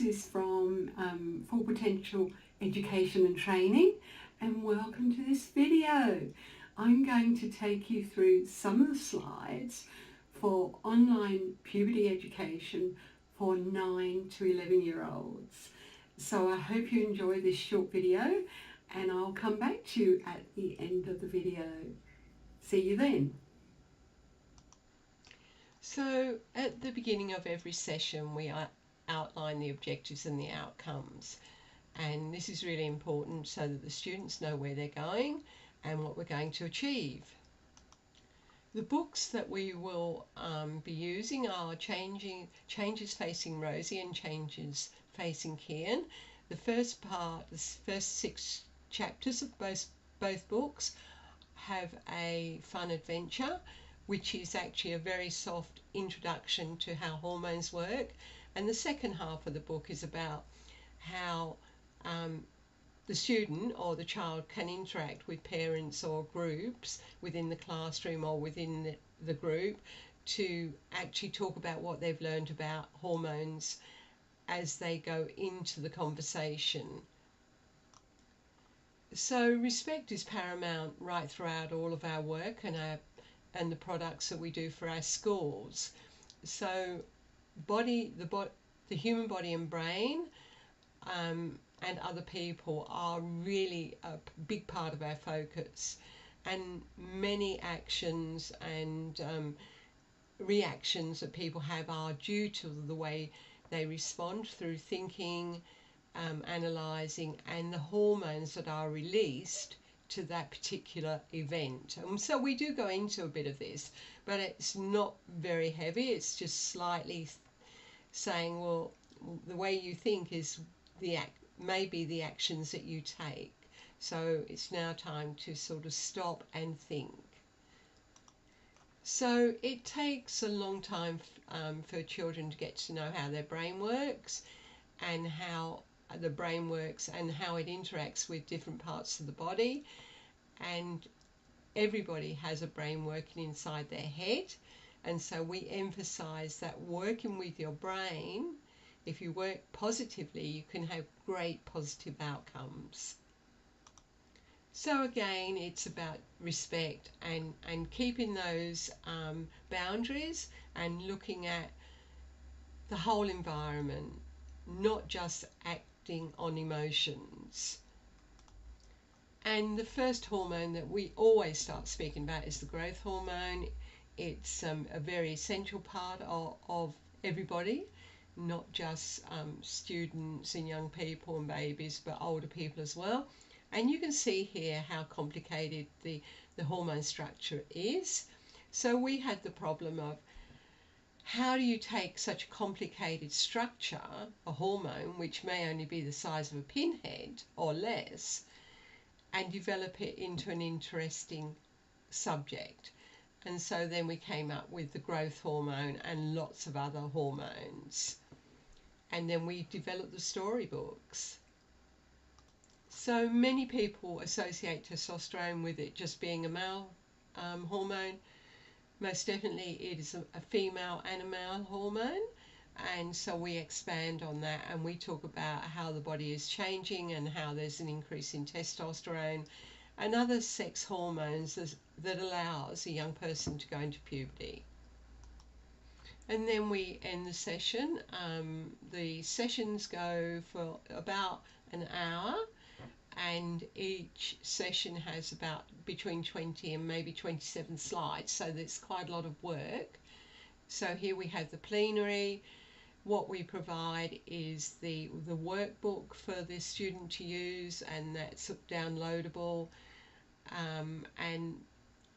is from Full Potential Education and Training, and welcome to this video. I'm going to take you through some of the slides for online puberty education for 9 to 11-year-olds. So I hope you enjoy this short video, and I'll come back to you at the end of the video. See you then. So at the beginning of every session we outline the objectives and the outcomes, and this is really important so that the students know where they're going and what we're going to achieve. The books that we will be using are Changes Facing Rosie and Changes Facing Kian. The first 6 chapters of both books have a fun adventure, which is actually a very soft introduction to how hormones work. And the second half of the book is about how the student or the child can interact with parents or groups within the classroom or within the group to actually talk about what they've learned about hormones as they go into the conversation. So respect is paramount right throughout all of our work and the products that we do for our schools. So the human body and brain and other people are really a big part of our focus, and many actions and reactions that people have are due to the way they respond through thinking, analysing, and the hormones that are released to that particular event. And so we do go into a bit of this, but it's not very heavy. It's just slightly saying, well, the way you think is maybe the actions that you take. So it's now time to sort of stop and think. So it takes a long time for children to get to know how their brain works and how the brain works and how it interacts with different parts of the body. And everybody has a brain working inside their head, and so we emphasize that working with your brain, if you work positively, you can have great positive outcomes. So again, it's about respect and keeping those boundaries and looking at the whole environment, not just acting on emotions. And the first hormone that we always start speaking about is the growth hormone. It's a very essential part of everybody, not just students and young people and babies, but older people as well. And you can see here how complicated the hormone structure is. So we had the problem of how do you take such a complicated structure, a hormone, which may only be the size of a pinhead or less, and develop it into an interesting subject. And so then we came up with the growth hormone and lots of other hormones. And then we developed the storybooks. So many people associate testosterone with it just being a male hormone. Most definitely it is a female and a male hormone. And so we expand on that and we talk about how the body is changing and how there's an increase in testosterone and other sex hormones that allows a young person to go into puberty. And then we end the session. The sessions go for about an hour, and each session has about between 20 and maybe 27 slides, so there's quite a lot of work. So here we have the plenary. What we provide is the workbook for the student to use, and that's downloadable, and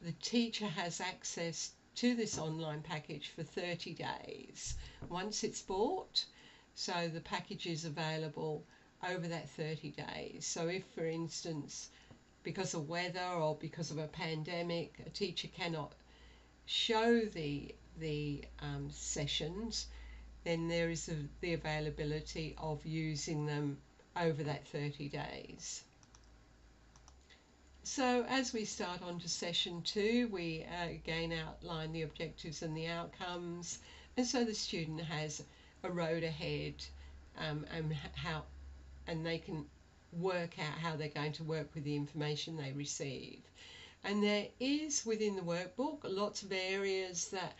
the teacher has access to this online package for 30 days once it's bought. So the package is available over that 30 days. So if, for instance, because of weather or because of a pandemic, a teacher cannot show the sessions, then there is the availability of using them over that 30 days. So as we start on to session 2, we again outline the objectives and the outcomes, and so the student has a road ahead and they can work out how they're going to work with the information they receive. And there is within the workbook lots of areas that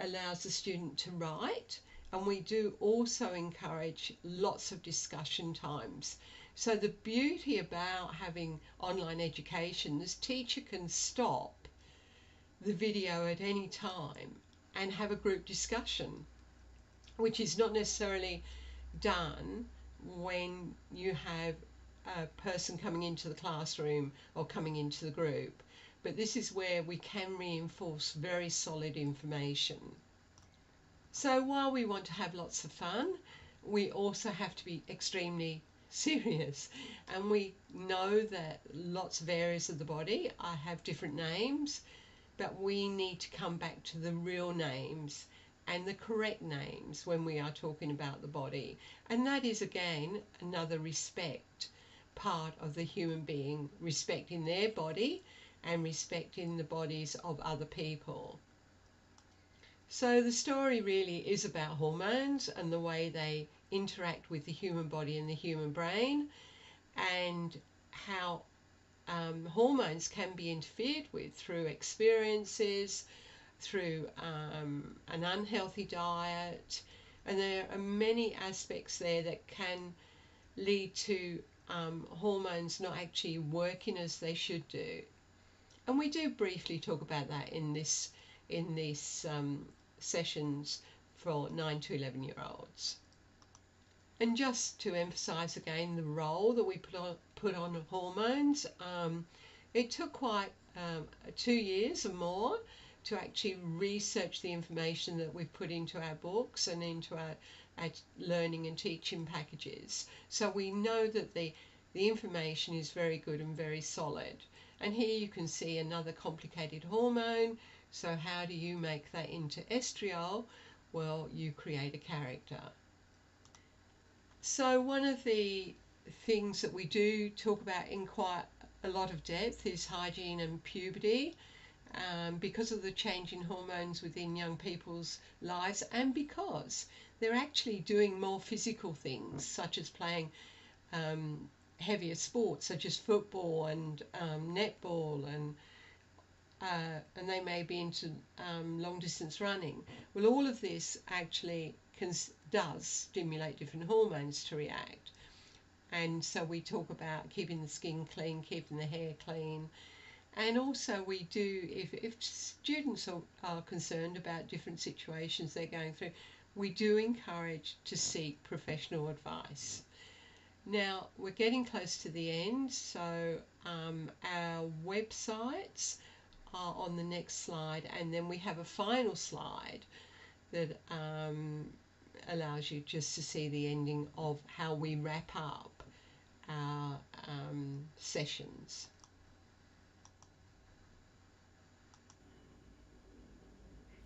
allows the student to write, and we do also encourage lots of discussion times. So the beauty about having online education, this teacher can stop the video at any time and have a group discussion, which is not necessarily done when you have a person coming into the classroom or coming into the group. But this is where we can reinforce very solid information. So while we want to have lots of fun, we also have to be extremely serious. And we know that lots of areas of the body have different names, but we need to come back to the real names and the correct names when we are talking about the body. And that is, again, another respect part of the human being, respecting their body and respecting the bodies of other people. So the story really is about hormones and the way they interact with the human body and the human brain, and how hormones can be interfered with through experiences, through an unhealthy diet, and there are many aspects there that can lead to hormones not actually working as they should do. And we do briefly talk about that in these sessions for 9 to 11-year-olds. And just to emphasize again the role that we put on hormones, it took quite 2 years or more to actually research the information that we've put into our books and into our learning and teaching packages. So we know that the information is very good and very solid. And here you can see another complicated hormone. So how do you make that into estriol? Well, you create a character. So one of the things that we do talk about in quite a lot of depth is hygiene and puberty, because of the change in hormones within young people's lives, and because they're actually doing more physical things, such as playing heavier sports such as football and netball, and they may be into long distance running. Well, all of this actually does stimulate different hormones to react. And so we talk about keeping the skin clean, keeping the hair clean. And also we do, if students are concerned about different situations they're going through, we do encourage to seek professional advice. Now, we're getting close to the end, so our websites are on the next slide, and then we have a final slide that allows you just to see the ending of how we wrap up our sessions.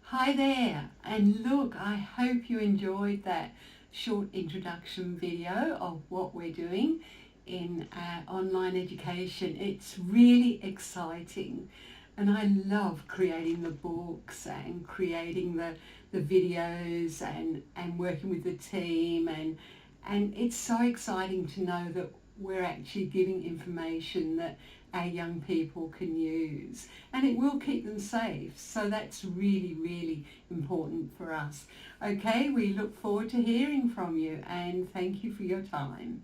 Hi there, and look, I hope you enjoyed that short introduction video of what we're doing in our online education. It's really exciting, and I love creating the books and creating the videos and working with the team, and it's so exciting to know that we're actually giving information that our young people can use, and it will keep them safe. So that's really, really important for us. Okay, we look forward to hearing from you, and thank you for your time.